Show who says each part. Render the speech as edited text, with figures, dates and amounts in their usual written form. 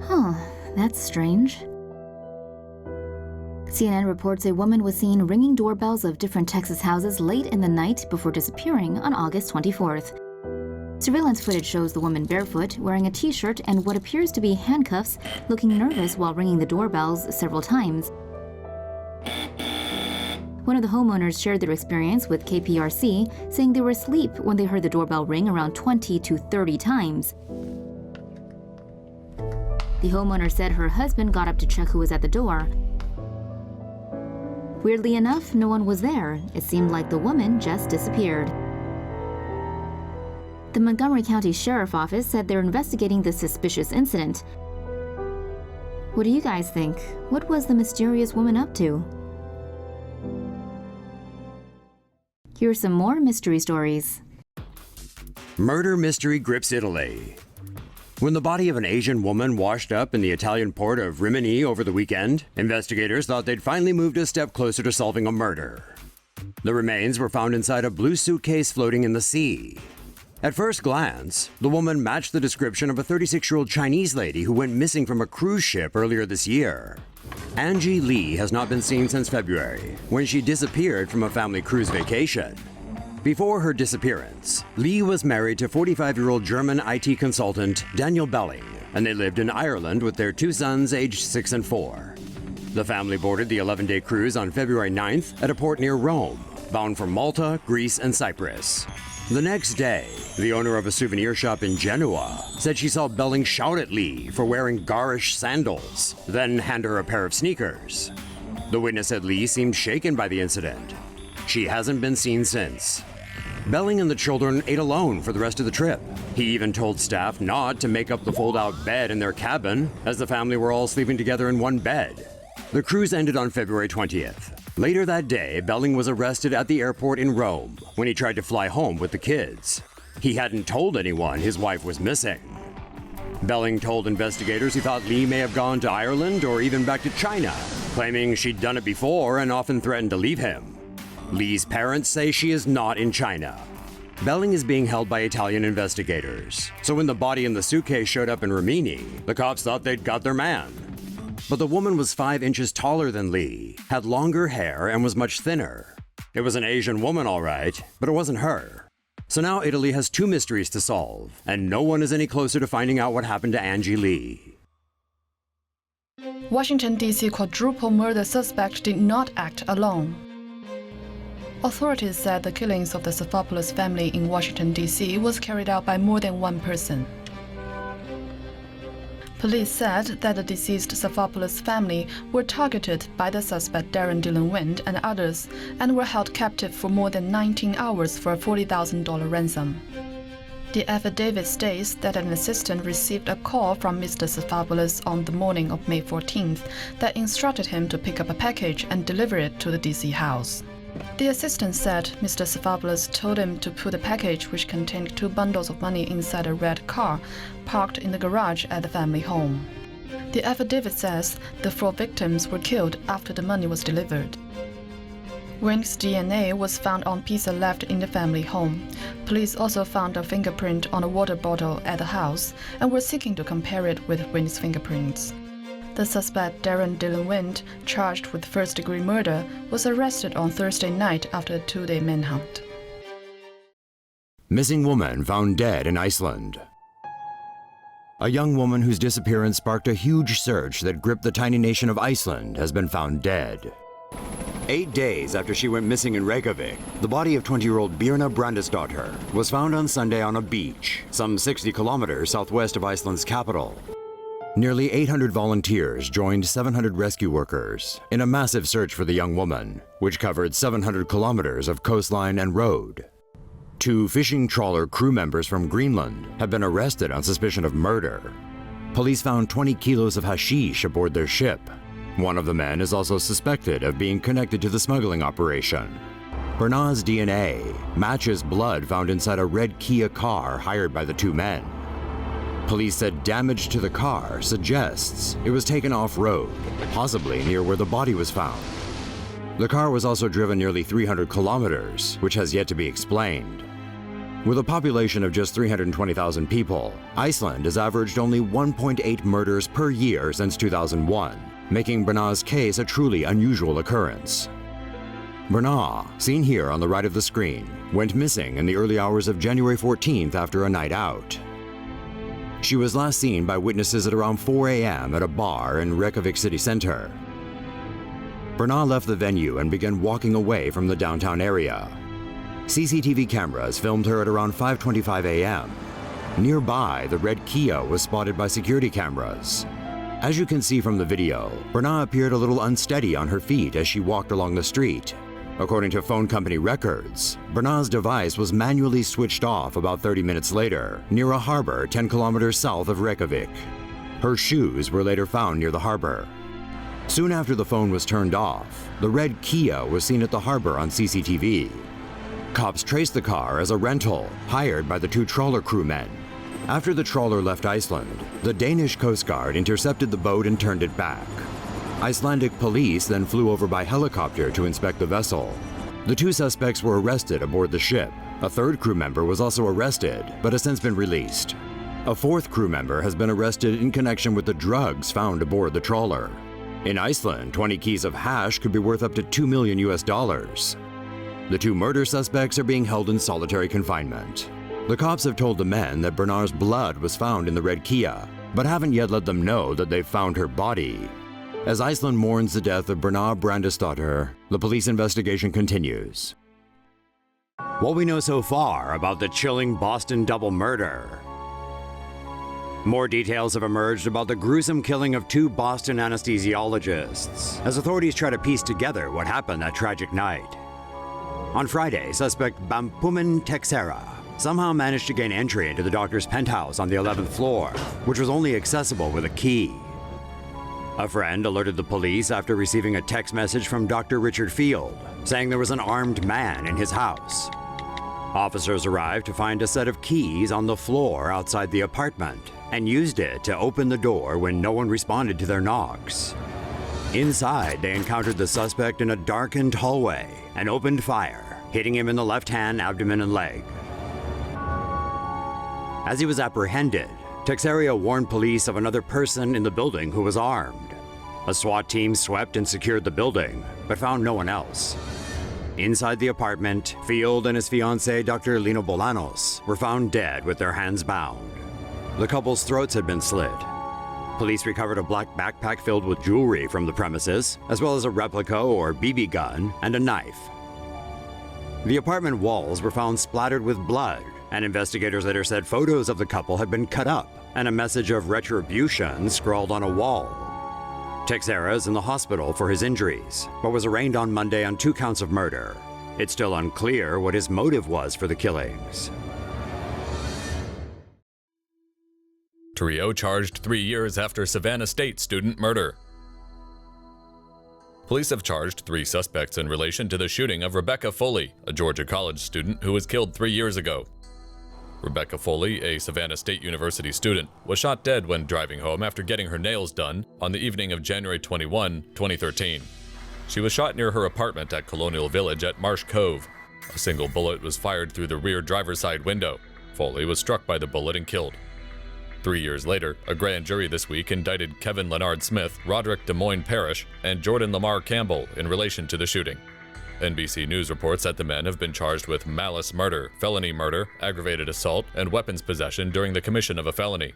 Speaker 1: Huh, that's strange. CNN reports a woman was seen ringing doorbells of different Texas houses late in the night before disappearing on August 24th. Surveillance footage shows the woman barefoot, wearing a t-shirt and what appears to be handcuffs, looking nervous while ringing the doorbells several times. One of the homeowners shared their experience with KPRC, saying they were asleep when they heard the doorbell ring around 20 to 30 times. The homeowner said her husband got up to check who was at the door. Weirdly enough, no one was there. It seemed like the woman just disappeared. The Montgomery County Sheriff's Office said they're investigating the suspicious incident. What do you guys think? What was the mysterious woman up to? Here are some more mystery stories.
Speaker 2: Murder mystery grips Italy. When the body of an Asian woman washed up in the Italian port of Rimini over the weekend, investigators thought they'd finally moved a step closer to solving a murder. The remains were found inside a blue suitcase floating in the sea. At first glance, the woman matched the description of a 36-year-old Chinese lady who went missing from a cruise ship earlier this year. Angie Lee has not been seen since February, when she disappeared from a family cruise vacation. Before her disappearance, Lee was married to 45-year-old German IT consultant Daniel Belling, and they lived in Ireland with their two sons aged 6 and 4. The family boarded the 11-day cruise on February 9th at a port near Rome, bound for Malta, Greece, and Cyprus. The next day, the owner of a souvenir shop in Genoa said she saw Belling shout at Lee for wearing garish sandals, then hand her a pair of sneakers. The witness said Lee seemed shaken by the incident. She hasn't been seen since. Belling and the children ate alone for the rest of the trip. He even told staff not to make up the fold-out bed in their cabin, as the family were all sleeping together in one bed. The cruise ended on February 20th. Later that day, Belling was arrested at the airport in Rome when he tried to fly home with the kids. He hadn't told anyone his wife was missing. Belling told investigators he thought Lee may have gone to Ireland or even back to China, claiming she'd done it before and often threatened to leave him. Lee's parents say she is not in China. Belling is being held by Italian investigators, so when the body in the suitcase showed up in Rimini, the cops thought they'd got their man. But the woman was 5 inches taller than Lee, had longer hair, and was much thinner. It was an Asian woman, all right, but it wasn't her. So now Italy has 2 mysteries to solve, and no one is any closer to finding out what happened to Angie Lee.
Speaker 3: Washington, D.C. quadruple murder suspect did not act alone. Authorities said the killings of the Sophopoulos family in Washington, D.C. was carried out by more than one person. Police said that the deceased Sophopoulos family were targeted by the suspect Darren Dillon Wind and others and were held captive for more than 19 hours for a $40,000 ransom. The affidavit states that an assistant received a call from Mr. Sophopoulos on the morning of May 14th that instructed him to pick up a package and deliver it to the D.C. house. The assistant said Mr. Sophopoulos told him to put the package, which contained 2 bundles of money, inside a red car parked in the garage at the family home. The affidavit says the 4 victims were killed after the money was delivered. Wind's DNA was found on pizza left in the family home. Police also found a fingerprint on a water bottle at the house and were seeking to compare it with Wind's fingerprints. The suspect, Darren Dillon Wind, charged with first-degree murder, was arrested on Thursday night after a 2-day manhunt.
Speaker 2: Missing woman found dead in Iceland. A young woman whose disappearance sparked a huge search that gripped the tiny nation of Iceland has been found dead. 8 days after she went missing in Reykjavik, the body of 20-year-old Birna Brandesdottir was found on Sunday on a beach, some 60 kilometers southwest of Iceland's capital. Nearly 800 volunteers joined 700 rescue workers in a massive search for the young woman, which covered 700 kilometers of coastline and road. 2 fishing trawler crew members from Greenland have been arrested on suspicion of murder. Police found 20 kilos of hashish aboard their ship. One of the men is also suspected of being connected to the smuggling operation. Birna's DNA matches blood found inside a red Kia car hired by the 2 men. Police said damage to the car suggests it was taken off-road, possibly near where the body was found. The car was also driven nearly 300 kilometers, which has yet to be explained. With a population of just 320,000 people, Iceland has averaged only 1.8 murders per year since 2001, making Birna's case a truly unusual occurrence. Birna, seen here on the right of the screen, went missing in the early hours of January 14th after a night out. She was last seen by witnesses at around 4 a.m. at a bar in Reykjavik city center. Birna left the venue and began walking away from the downtown area. CCTV cameras filmed her at around 5:25 a.m. Nearby, the red Kia was spotted by security cameras. As you can see from the video, Birna appeared a little unsteady on her feet as she walked along the street. According to phone company records, Birna's device was manually switched off about 30 minutes later, near a harbor 10 kilometers south of Reykjavik. Her shoes were later found near the harbor. Soon after the phone was turned off, the red Kia was seen at the harbor on CCTV. Cops traced the car as a rental hired by the two trawler crewmen. After the trawler left Iceland, the Danish Coast Guard intercepted the boat and turned it back. Icelandic police then flew over by helicopter to inspect the vessel. The two suspects were arrested aboard the ship. A third crew member was also arrested, but has since been released. A fourth crew member has been arrested in connection with the drugs found aboard the trawler. In Iceland, 20 keys of hash could be worth up to $2 million. The two murder suspects are being held in solitary confinement. The cops have told the men that Birna's blood was found in the red Kia, but haven't yet let them know that they've found her body. As Iceland mourns the death of Birna Brandisdottir, the police investigation continues.
Speaker 4: What we know so far about the chilling Boston double murder. More details have emerged about the gruesome killing of two Boston anesthesiologists, as authorities try to piece together what happened that tragic night. On Friday, suspect Bampumen Texera somehow managed to gain entry into the doctor's penthouse on the 11th floor, which was only accessible with a key. A friend alerted the police after receiving a text message from Dr. Richard Field, saying there was an armed man in his house. Officers arrived to find a set of keys on the floor outside the apartment and used it to open the door when no one responded to their knocks. Inside, they encountered the suspect in a darkened hallway and opened fire, hitting him in the left hand, abdomen, and leg. As he was apprehended, Texeria warned police of another person in the building who was armed. A SWAT team swept and secured the building, but found no one else. Inside the apartment, Field and his fiancée, Dr. Lino Bolanos, were found dead with their hands bound. The couple's throats had been slit. Police recovered a black backpack filled with jewelry from the premises, as well as a replica or BB gun and a knife. The apartment walls were found splattered with blood, and investigators later said photos of the couple had been cut up and a message of retribution scrawled on a wall. Texera is in the hospital for his injuries, but was arraigned on Monday on 2 counts of murder. It's still unclear what his motive was for the killings.
Speaker 5: Trio charged 3 years after Savannah State student murder. Police have charged 3 suspects in relation to the shooting of Rebecca Foley, a Georgia College student who was killed 3 years ago. Rebecca Foley, a Savannah State University student, was shot dead when driving home after getting her nails done on the evening of January 21, 2013. She was shot near her apartment at Colonial Village at Marsh Cove. A single bullet was fired through the rear driver's side window. Foley was struck by the bullet and killed. 3 years later, a grand jury this week indicted Kevin Leonard Smith, Roderick Des Moines Parrish, and Jordan Lamar Campbell in relation to the shooting. NBC News reports that the men have been charged with malice murder, felony murder, aggravated assault, and weapons possession during the commission of a felony.